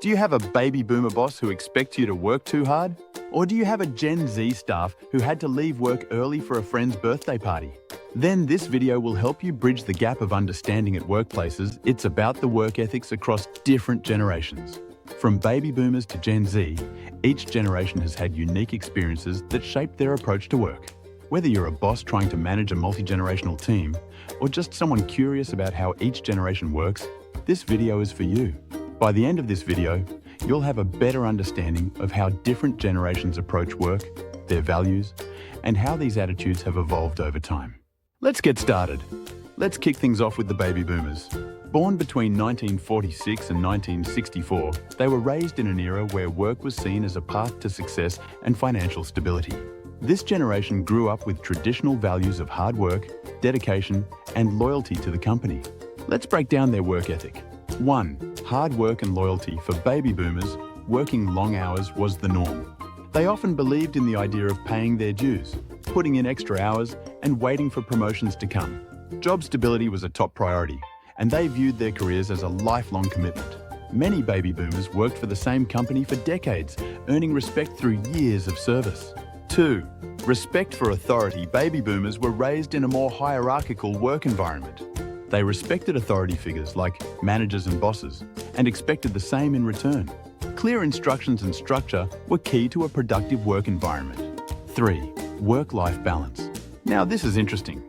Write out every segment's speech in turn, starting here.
Do you have a baby boomer boss who expects you to work too hard? Or do you have a Gen Z staff who had to leave work early for a friend's birthday party? Then this video will help you bridge the gap of understanding at workplaces. It's about the work ethics across different generations. From baby boomers to Gen Z, each generation has had unique experiences that shaped their approach to work. Whether you're a boss trying to manage a multi-generational team, or just someone curious about how each generation works, this video is for you. By the end of this video, you'll have a better understanding of how different generations approach work, their values, and how these attitudes have evolved over time. Let's get started. Let's kick things off with the baby boomers. Born between 1946 and 1964, they were raised in an era where work was seen as a path to success and financial stability. This generation grew up with traditional values of hard work, dedication, and loyalty to the company. Let's break down their work ethic. 1. Hard work and loyalty. For baby boomers, working long hours was the norm. They often believed in the idea of paying their dues, putting in extra hours, and waiting for promotions to come. Job stability was a top priority, and they viewed their careers as a lifelong commitment. Many baby boomers worked for the same company for decades, earning respect through years of service. 2. Respect for authority. Baby boomers were raised in a more hierarchical work environment. They respected authority figures like managers and bosses, and expected the same in return. Clear instructions and structure were key to a productive work environment. 3. Work-life balance. Now this is interesting.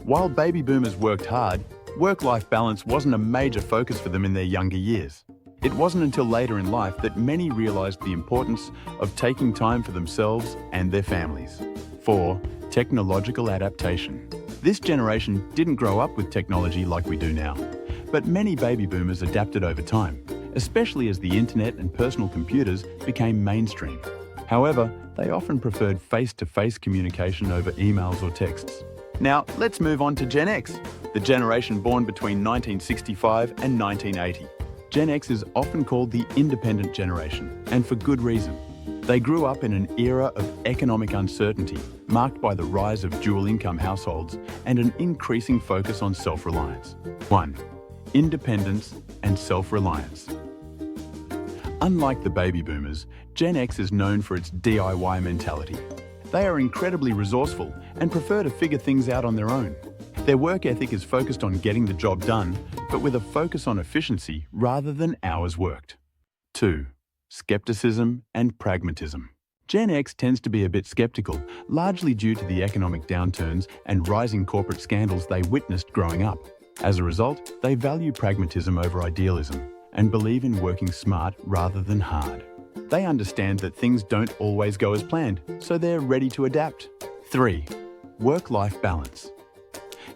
While baby boomers worked hard, work-life balance wasn't a major focus for them in their younger years. It wasn't until later in life that many realized the importance of taking time for themselves and their families. 4. Technological adaptation. This generation didn't grow up with technology like we do now, but many baby boomers adapted over time, especially as the internet and personal computers became mainstream. However, they often preferred face-to-face communication over emails or texts. Now, let's move on to Gen X, the generation born between 1965 and 1980. Gen X is often called the independent generation, and for good reason. They grew up in an era of economic uncertainty, marked by the rise of dual-income households and an increasing focus on self-reliance. 1. Independence and self-reliance. Unlike the baby boomers, Gen X is known for its DIY mentality. They are incredibly resourceful and prefer to figure things out on their own. Their work ethic is focused on getting the job done, but with a focus on efficiency rather than hours worked. 2. Skepticism and pragmatism. Gen X tends to be a bit skeptical, largely due to the economic downturns and rising corporate scandals they witnessed growing up. As a result, they value pragmatism over idealism and believe in working smart rather than hard. They understand that things don't always go as planned, so they're ready to adapt. 3. Work-life balance.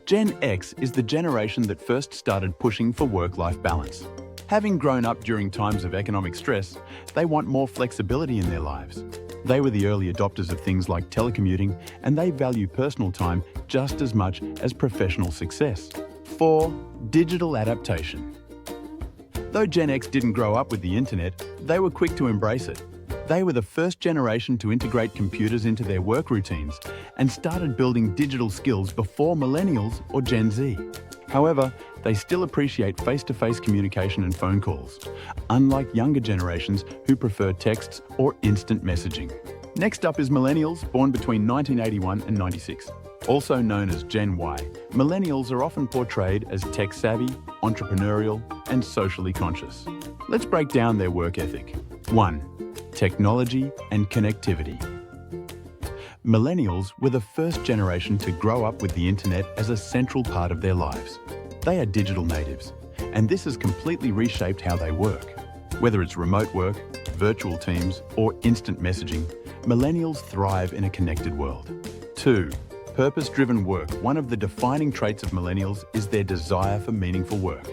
Gen X is the generation that first started pushing for work-life balance. Having grown up during times of economic stress, they want more flexibility in their lives. They were the early adopters of things like telecommuting, and they value personal time just as much as professional success. 4. Digital adaptation. Though Gen X didn't grow up with the internet, they were quick to embrace it. They were the first generation to integrate computers into their work routines and started building digital skills before Millennials or Gen Z. However, they still appreciate face-to-face communication and phone calls, unlike younger generations who prefer texts or instant messaging. Next up is Millennials, born between 1981 and 96. Also known as Gen Y, Millennials are often portrayed as tech-savvy, entrepreneurial, and socially conscious. Let's break down their work ethic. 1. Technology and connectivity. Millennials were the first generation to grow up with the internet as a central part of their lives. They are digital natives, and this has completely reshaped how they work. Whether it's remote work, virtual teams, or instant messaging, Millennials thrive in a connected world. 2. Purpose-driven work. One of the defining traits of Millennials is their desire for meaningful work.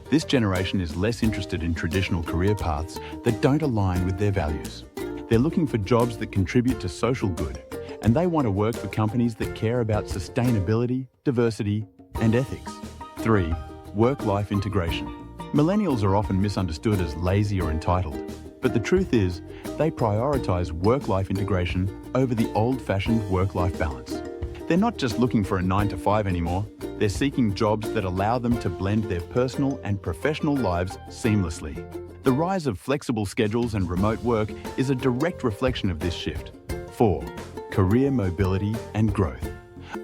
This generation is less interested in traditional career paths that don't align with their values. They're looking for jobs that contribute to social good, and they want to work for companies that care about sustainability, diversity, and ethics. 3. Work-life integration. Millennials are often misunderstood as lazy or entitled, but the truth is, they prioritize work-life integration over the old-fashioned work-life balance. They're not just looking for a 9-to-5 anymore, they're seeking jobs that allow them to blend their personal and professional lives seamlessly. The rise of flexible schedules and remote work is a direct reflection of this shift. 4. Career mobility and growth.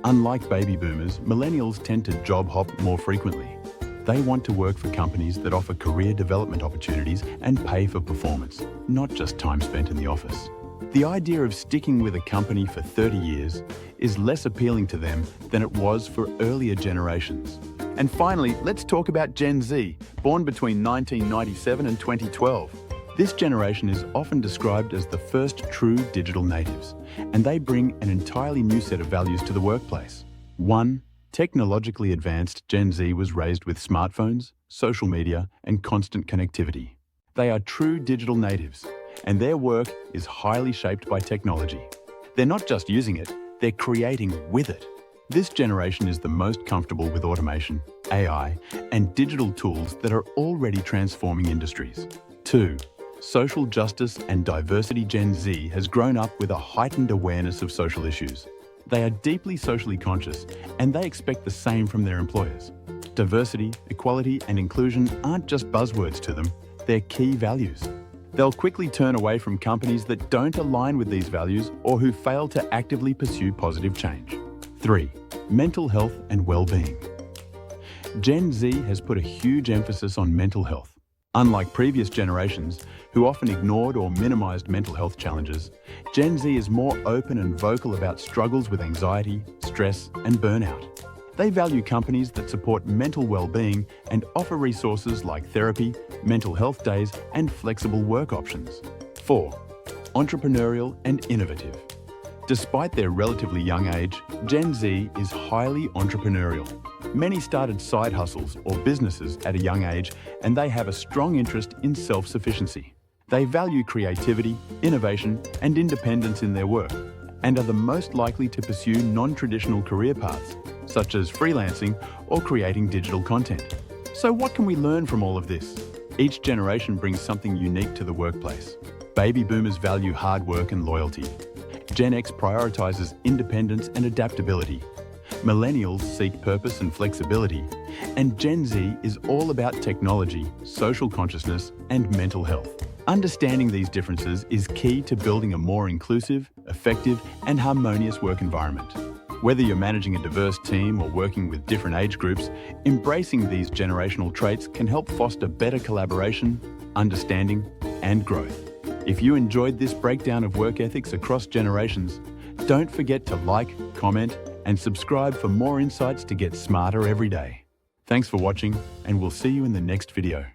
Unlike baby boomers, millennials tend to job hop more frequently. They want to work for companies that offer career development opportunities and pay for performance, not just time spent in the office. The idea of sticking with a company for 30 years is less appealing to them than it was for earlier generations. And finally, let's talk about Gen Z, born between 1997 and 2012. This generation is often described as the first true digital natives, and they bring an entirely new set of values to the workplace. 1. Technologically advanced Gen Z was raised with smartphones, social media, and constant connectivity. They are true digital natives, and their work is highly shaped by technology. They're not just using it, they're creating with it. This generation is the most comfortable with automation, AI, and digital tools that are already transforming industries. 2. Social justice and diversity. Gen Z has grown up with a heightened awareness of social issues. They are deeply socially conscious, and they expect the same from their employers. Diversity, equality, and inclusion aren't just buzzwords to them, they're key values. They'll quickly turn away from companies that don't align with these values or who fail to actively pursue positive change. 3. Mental health and well-being. Gen Z has put a huge emphasis on mental health. Unlike previous generations, who often ignored or minimized mental health challenges, Gen Z is more open and vocal about struggles with anxiety, stress, and burnout. They value companies that support mental well-being and offer resources like therapy, mental health days, and flexible work options. 4. Entrepreneurial and innovative. Despite their relatively young age, Gen Z is highly entrepreneurial. Many started side hustles or businesses at a young age, and they have a strong interest in self-sufficiency. They value creativity, innovation, and independence in their work, and are the most likely to pursue non-traditional career paths, such as freelancing or creating digital content. So what can we learn from all of this? Each generation brings something unique to the workplace. Baby boomers value hard work and loyalty. Gen X prioritizes independence and adaptability. Millennials seek purpose and flexibility. And Gen Z is all about technology, social consciousness, and mental health. Understanding these differences is key to building a more inclusive, effective, and harmonious work environment. Whether you're managing a diverse team or working with different age groups, embracing these generational traits can help foster better collaboration, understanding, and growth. If you enjoyed this breakdown of work ethics across generations, don't forget to like, comment, and subscribe for more insights to get smarter every day. Thanks for watching, and we'll see you in the next video.